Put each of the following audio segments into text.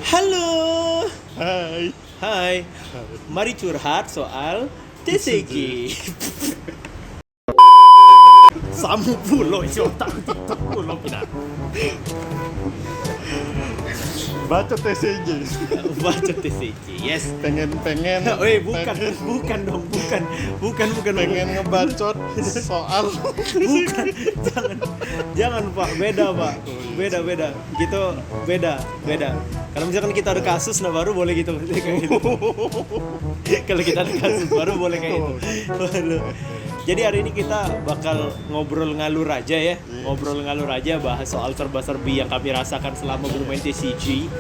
Halo. Hai. Hai. Mari curhat soal TCG. Samu pulo iso tak TikTok pulo pindah. Baca TCG. Baca TCG. Yes. Pengen. Bukan dong, bukan. Pengen ngebacot soal. Bukan. Jangan Pak, beda Pak. Beda. Gitu, beda. Kalau misalkan kita ada kasus, nah baru boleh gitu. Kayak gitu. Kalau kita ada kasus, baru boleh kayak gitu. Waduh. Jadi hari ini kita bakal ngobrol ngalur aja ya. Ngobrol ngalur aja, bahas soal serba-serbi yang kami rasakan selama bermain TCG.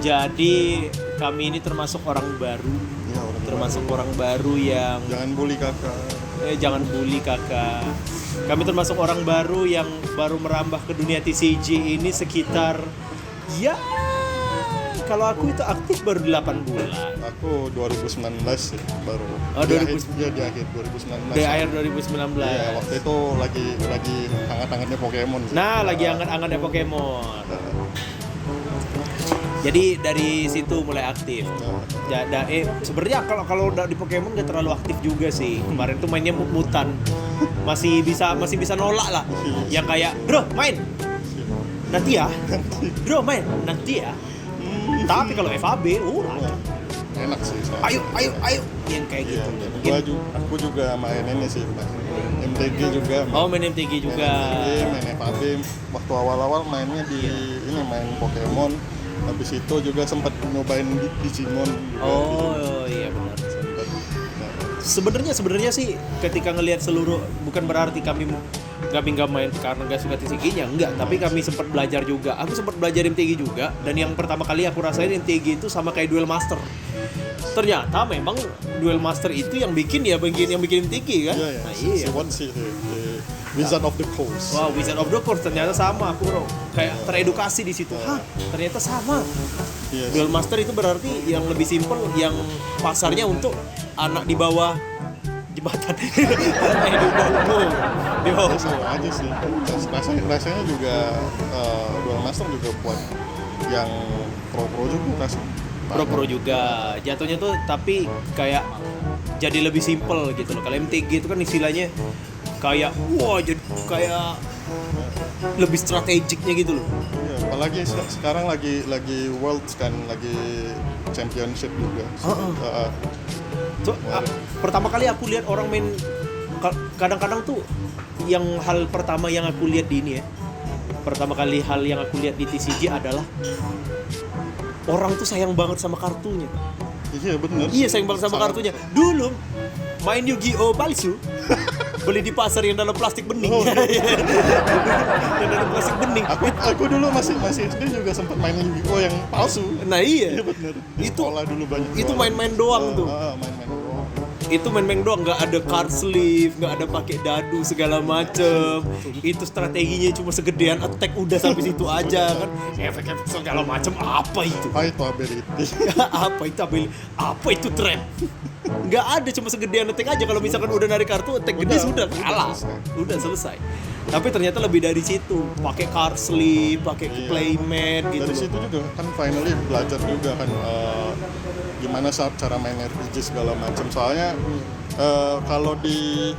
Jadi kami ini termasuk orang baru. Orang baru yang Jangan bully kakak. Jangan bully kakak. Kami termasuk orang baru yang baru merambah ke dunia TCG ini sekitar, ya kalau aku itu aktif baru 8 bulan. Aku 2019 sih baru. Oh, di akhir 2019. Di akhir 2019. Iya, waktu itu lagi hangat-hangatnya Pokemon sih. Nah, lagi hangat-hangatnya Pokemon. Jadi dari situ mulai aktif. Sebenarnya kalau udah di Pokemon nggak terlalu aktif juga sih. Kemarin tuh mainnya mutan, masih bisa nolak lah. Yang kayak, bro main nanti ya, Tapi kalau FAB, enak sih. ayo, yang kayak gitu. Aku juga main ini sih, MTG juga. Main MTG juga. Main FAB. Waktu awal-awal mainnya ini main Pokemon. Habis itu juga sempat nyobain Digimon. Iya benar. Sebenarnya sih ketika ngelihat seluruh, bukan berarti kami nggak main karena nggak suka TCG-nya, enggak. Tapi kami sempat belajar juga. Aku sempat belajar MTG juga. Dan yang pertama kali aku rasain MTG itu sama kayak Duel Master. Ternyata memang Duel Master itu yang bikin MTG kan? Iya. Si Wizard of the Coast. Wah, Wizard of the Coast ternyata sama aku, bro. Kayak teredukasi di situ. Ternyata sama. Yes. Duel Master itu berarti yang lebih simpel, yang pasarnya untuk anak di bawah jembatan. Di bawah Sama aja sih. Rasanya juga Duel Master juga buat yang pro juga rasanya. Pro juga. Jatuhnya tuh tapi kayak jadi lebih simpel gitu loh. Kalau MTG itu kan istilahnya kayak jadi kayak lebih strategiknya gitu loh. Iya, apalagi sekarang lagi Worlds kan, lagi Championship juga. Pertama kali aku lihat orang main, kadang-kadang tuh yang hal pertama yang aku lihat di ini ya. Pertama kali hal yang aku lihat di TCG adalah orang tuh sayang banget sama kartunya. Iya benar. Iya, sayang banget sama kartunya. Dulu main Yu-Gi-Oh palsu. Beli di pasar yang dalam plastik bening. Yang dalam plastik bening. Aku dulu masih SD juga sempat main Yu-Gi-Oh yang palsu. Nah iya. Iya benar. Itu dulu banyak. Itu main-main doang tuh. Main-main doang. Itu main-main doang, nggak ada card sleeve, nggak ada pakai dadu segala macem. Itu strateginya cuma segedean attack, udah sampai situ aja kan. Efek-efek segala macem, apa itu? Apa itu trap? Nggak ada, cuma segedean attack aja. Kalau misalkan udah narik kartu attack gede, sudah kalah, udah selesai. Tapi ternyata lebih dari situ, pakai card sleeve, pakai playmat gitu. Dari situ juga kan finally belajar juga kan gimana cara main RPG segala macam. Soalnya kalau di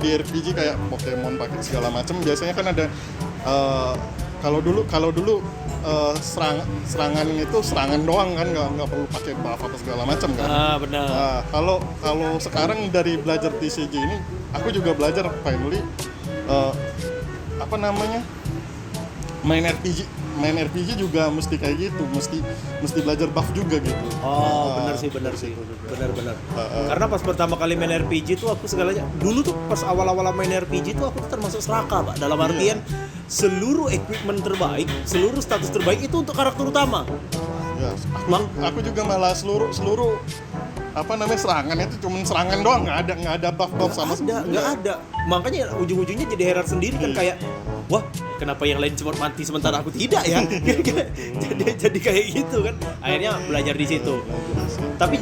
RPG kayak Pokemon pakai segala macam, biasanya kan ada kalau dulu serangan itu serangan doang kan, nggak perlu pakai buff apa segala macam kan. Benar. Kalau sekarang dari belajar TCG ini, aku juga belajar finally main RPG juga mesti kayak gitu, mesti belajar buff juga gitu. Benar sih. Karena pas pertama kali main RPG tuh aku segalanya. Dulu tuh pas awal-awal main RPG tuh aku tuh termasuk serakah, Pak. Dalam artian seluruh equipment terbaik, seluruh status terbaik itu untuk karakter utama. Ya, aku juga malah seluruh serangan itu cuma serangan doang, nggak ada buff sama sekali. Nggak ada. Makanya ujung-ujungnya jadi heran sendiri kan, kayak wah, kenapa yang lain cuma mati sementara aku tidak ya? jadi kayak gitu kan. Akhirnya belajar di situ. Tapi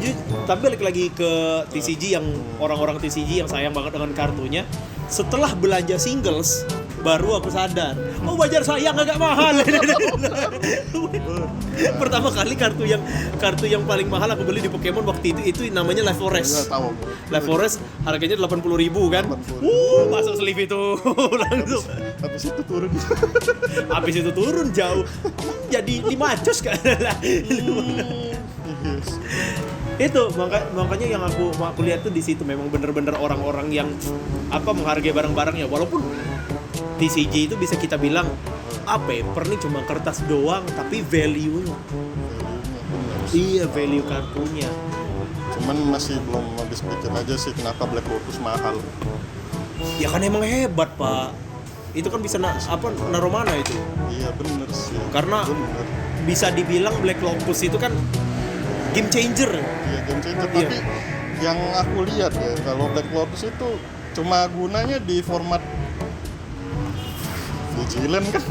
balik lagi ke TCG, yang orang-orang TCG yang sayang banget dengan kartunya. Setelah belanja singles, baru aku sadar, oh wajar sayang agak mahal. Pertama kali kartu yang paling mahal aku beli di Pokemon waktu itu namanya Life Forest. Tahu. Life Forest harganya 80.000 kan. 80.000. Masuk sleeve itu langsung. Habis itu turun. Habis itu turun jauh. Jadi 5 cus kan. Yes. Itu makanya yang aku lihat tuh di situ memang bener-bener orang-orang yang menghargai barang-barangnya, walaupun TCG itu bisa kita bilang paper nih cuma kertas doang tapi value-nya. Iya, value kartunya. Cuman masih belum habis pikir aja sih kenapa Black Lotus mahal. Ya kan emang hebat, Pak. Itu kan bisa naruh mana itu? Iya bener sih. Karena bener. bisa dibilang Black Lotus itu kan game changer. Iya game changer. Iya. Tapi yang aku lihat ya kalau Black Lotus itu cuma gunanya di format Vigilant kan.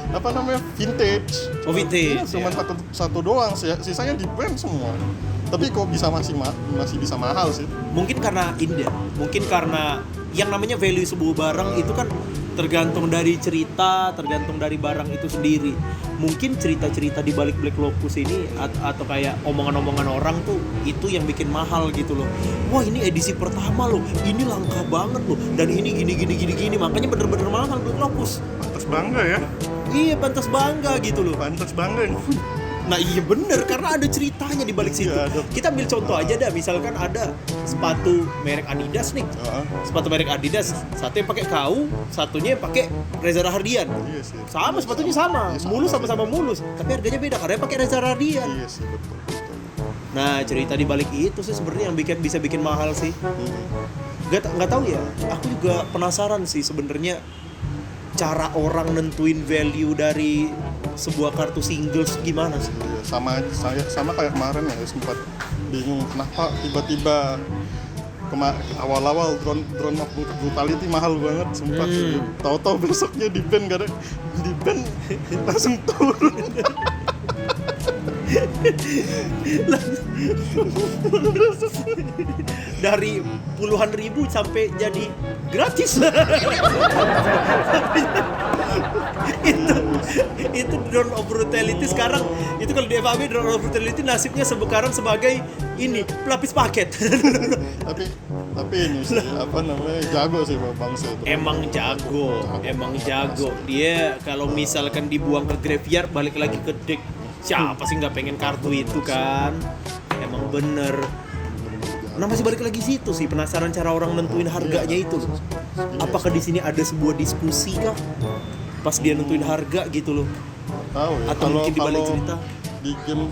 Apa namanya? Vintage. Oh, vintage. Cuma satu doang, sisanya di brand semua. Tapi kok masih bisa mahal sih? Mungkin karena yang namanya value sebuah barang itu kan tergantung dari cerita, tergantung dari barang itu sendiri. Mungkin cerita-cerita di balik Black Lotus ini atau kayak omongan-omongan orang tuh itu yang bikin mahal gitu loh. Wah, ini edisi pertama loh, ini langka banget loh, dan ini gini, makanya bener-bener mahal Black Lotus. Pantas bangga ya? Iya, pantas bangga gitu loh. Pantas bangga. Nah iya bener, karena ada ceritanya di balik situ. Iya, Kita ambil contoh aja dah, misalkan ada sepatu merek Adidas nih. Sepatu merek Adidas, satu yang pakai kau, satunya yang pakai Reza Rahardian. Iya sih. Sama, sepatunya sama, Iya, mulus sih. tapi harganya beda karena yang pakai Reza Rahardian. Iya sih, betul. Nah, cerita di balik itu sih sebenarnya yang bisa bikin mahal sih. Nggak tahu ya, aku juga penasaran sih sebenarnya cara orang nentuin value dari sebuah kartu singles gimana sih? Iya, sama kayak kemarin ya, sempat bingung kenapa tiba-tiba awal-awal drone of brutality mahal banget sempat. Tahu-tahu besoknya di ban langsung turun. Dari puluhan ribu sampai jadi gratis. itu Drone of Brutality sekarang itu kalau di FAB Drone of Brutality nasibnya sekarang sebagai ini pelapis paket. tapi ini sih jago sih Bang itu. Emang jago. Dia kalau misalkan dibuang ke graveyard balik lagi ke deck, siapa sih nggak pengen kartu itu kan? Emang bener. Nah masih balik lagi situ sih, penasaran cara orang nentuin harganya itu. Apakah di sini ada sebuah diskusi kah? Pas dia nentuin harga gitu loh. Tahu ya. Atau mungkin di balik cerita. Di game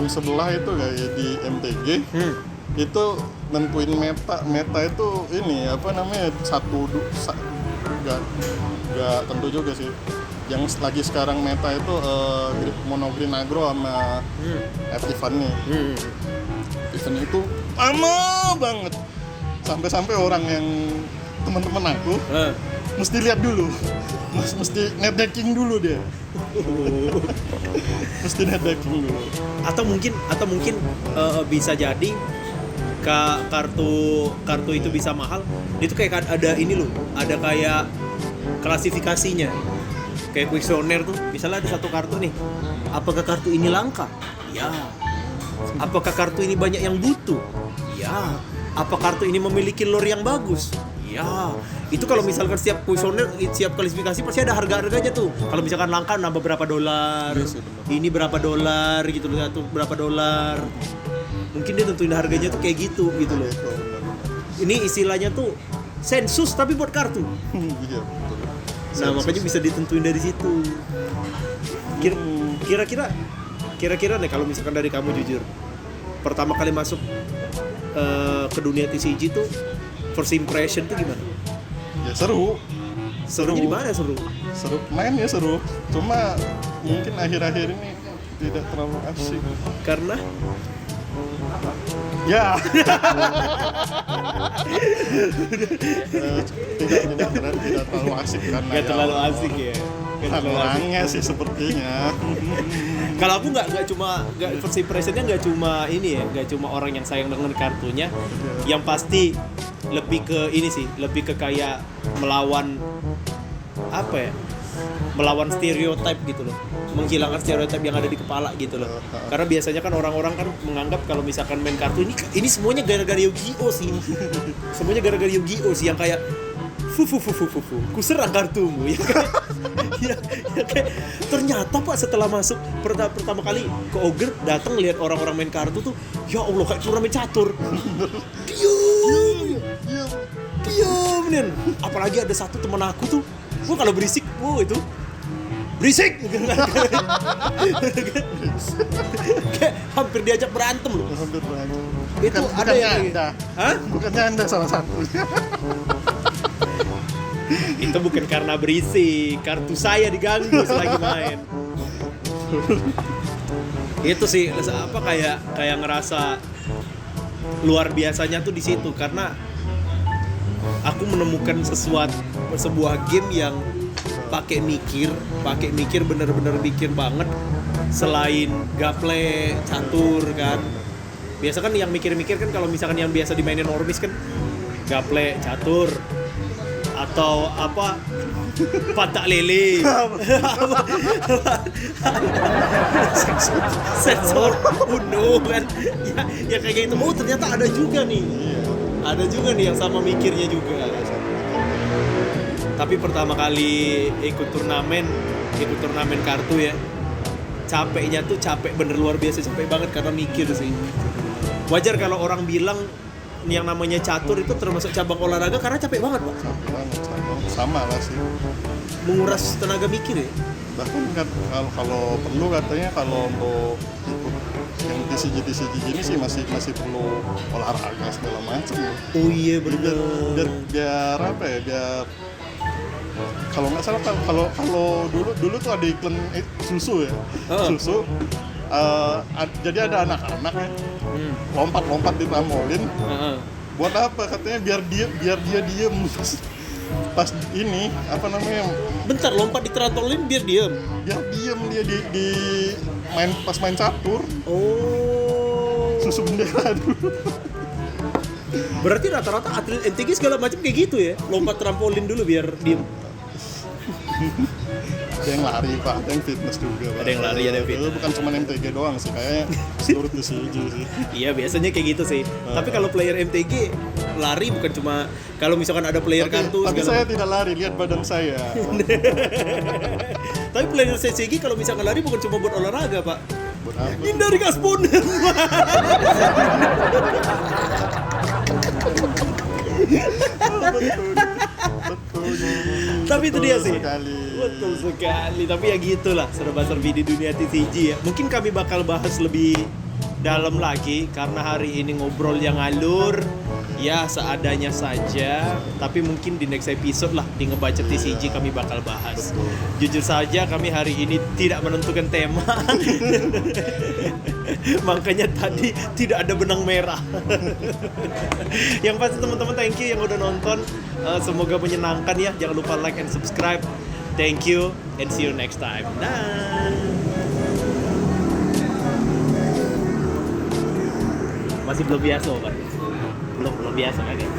sebelah itu kayak di MTG. Itu nentuin meta itu ini nggak tentu juga sih. Yang lagi sekarang meta itu mono green agro sama Evan nih. Evan itu lama banget. Sampai orang yang teman-teman aku mesti lihat dulu. Mesti net decking dulu dia. Mesti net decking dulu. Atau mungkin bisa jadi kartu itu bisa mahal. Itu kayak ada ini loh, ada kayak klasifikasinya. Kayak kuesioner tuh, misalnya ada satu kartu nih. Apakah kartu ini langka? Ya. Apakah kartu ini banyak yang butuh? Ya. Apa kartu ini memiliki lore yang bagus? Ya. Itu kalau misalkan setiap kuesioner, setiap klasifikasi pasti ada harga-harganya tuh. Kalau misalkan langka nambah berapa dolar, ini berapa dolar gitu loh, satu berapa dolar. Mungkin dia tentuin harganya tuh kayak gitu loh. Ini istilahnya tuh sensus tapi buat kartu. Iya, betul. Nah, makanya bisa ditentuin dari situ. Kira-kira nih kalau misalkan dari kamu jujur, pertama kali masuk ke dunia TCG tuh first impression tuh gimana? Ya seru. Serunya di mana seru? Seru, mainnya seru. Cuma mungkin akhir-akhir ini tidak terlalu asik. Karena ya. tidak terlalu asik karena nggak terlalu asik ya. Orangnya sih sepertinya. Kalau aku nggak first impressionnya nggak cuma ini ya, nggak cuma orang yang sayang dengan kartunya. Yang pasti lebih ke ini sih, lebih ke kayak melawan apa ya, melawan stereotip gitu loh, menghilangkan stereotip yang ada di kepala gitu loh. Karena biasanya kan orang-orang kan menganggap kalau misalkan main kartu ini semuanya gara-gara Yu-Gi-Oh sih. Semuanya gara-gara Yu-Gi-Oh sih, yang kayak fu ku serang kartumu ya kayak, ya kayak ternyata Pak setelah masuk pertama kali ke Ogre, datang lihat orang-orang main kartu tuh, ya Allah kayak turnamen catur. Diam nih. Apalagi ada satu teman aku tuh, gua kalau berisik, itu berisik. Kayak hampir diajak berantem loh. Hampir berantem. Itu ada yang Anda. Hah? Bukannya Anda salah satunya. Itu bukan karena berisik, kartu saya diganggu selagi main. Itu sih apa kayak ngerasa luar biasanya tuh di situ, karena aku menemukan sebuah game yang pakai mikir bener-bener mikir banget, selain gaple, catur kan. Biasa kan yang mikir-mikir kan kalau misalkan yang biasa dimainin normis kan gaple, catur, atau apa patak lele, sensor uno kan, ya kayak gitu. Oh ternyata ada juga nih, ada juga nih yang sama mikirnya juga. Tapi pertama kali ikut turnamen kartu ya, capeknya tuh capek bener, luar biasa capek banget karena mikir sih. Wajar kalau orang bilang yang namanya catur itu termasuk cabang olahraga karena capek banget, Pak. Capek banget, sama lah sih. Menguras tenaga mikir ya. Bahkan kan kalau perlu katanya kalau untuk ikut yang TCG gini sih masih perlu olahraga segala macam. Oh iya bener. Biar apa ya, biar kalau nggak salah kalau dulu tuh ada iklan susu ya. Susu jadi ada anak-anak ya lompat di trampolin. Buat apa katanya, biar dia diem pas ini apa namanya, Bentar, lompat di trampolin biar diem dia di main catur. Oh, Susu bendera dulu. berarti rata-rata atlet MTG segala macam kayak gitu ya, lompat trampolin dulu biar diem. Ada yang lari Pak, ada yang fitness juga Pak. Ada yang lari, ada yang fitness. Itu bukan cuma MTG doang sih, kayaknya seluruh TCG sih. Iya biasanya kayak gitu sih. Tapi kalau player MTG lari bukan cuma kalau misalkan ada player kartu. Tapi saya tidak lari, lihat badan saya. Tapi player CCG kalau misalkan lari bukan cuma buat olahraga Pak. Buat apa? Hindari gaspon. Betul. Tapi itu dia sih. Sekali. Betul sekali. Tapi ya gitulah serba-serbi di dunia TCG ya. Mungkin kami bakal bahas lebih dalam lagi karena hari ini ngobrol yang alur ya seadanya saja. Tapi mungkin di next episode lah di Ngebacet TCG kami bakal bahas. Jujur saja kami hari ini tidak menentukan tema. Makanya tadi tidak ada benang merah. Yang pasti teman-teman thank you yang udah nonton. Semoga menyenangkan ya. Jangan lupa like and subscribe. Thank you and see you next time. Dah. Masih belum biasa kan? Belum biasa kan ya?